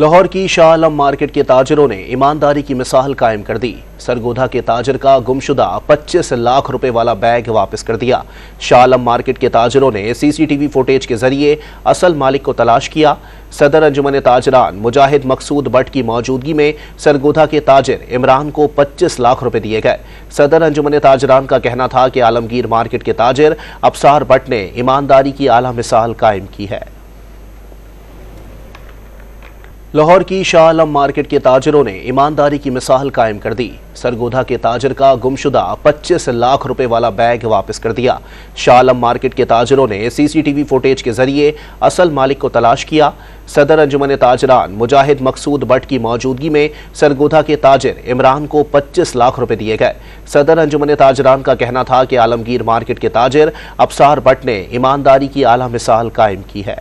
लाहौर की शाह आलम मार्केट के ताजरों ने ईमानदारी की मिसाल कायम कर दी। सरगोधा के ताजर का गुमशुदा 25 लाख रुपए वाला बैग वापस कर दिया। शाह आलम मार्केट के ताजरों ने सीसीटीवी फुटेज के जरिए असल मालिक को तलाश किया। सदर अंजुमन ताजरान मुजाहिद मकसूद बट की मौजूदगी में सरगोधा के ताजिर इमरान को 25 लाख रुपए दिए गए। सदर अंजुमन ताजरान का कहना था कि आलमगीर मार्केट के ताजिर अफसार बट ने ईमानदारी की आला मिसाल कायम की है। लाहौर की शाह आलम मार्केट के ताजरों ने ईमानदारी की मिसाल कायम कर दी। सरगोधा के ताजर का गुमशुदा 25 लाख रुपए वाला बैग वापस कर दिया। शाह आलम मार्केट के ताजरों ने सीसीटीवी फुटेज के जरिए असल मालिक को तलाश किया। सदर अंजुमन ताजरान मुजाहिद मकसूद बट की मौजूदगी में सरगोधा के ताजिर इमरान को 25 लाख रुपए दिए गए। सदर अंजुमन ताजरान का कहना था कि आलमगीर मार्केट के ताजिर अफसार बट ने ईमानदारी की आला मिसाल कायम की है।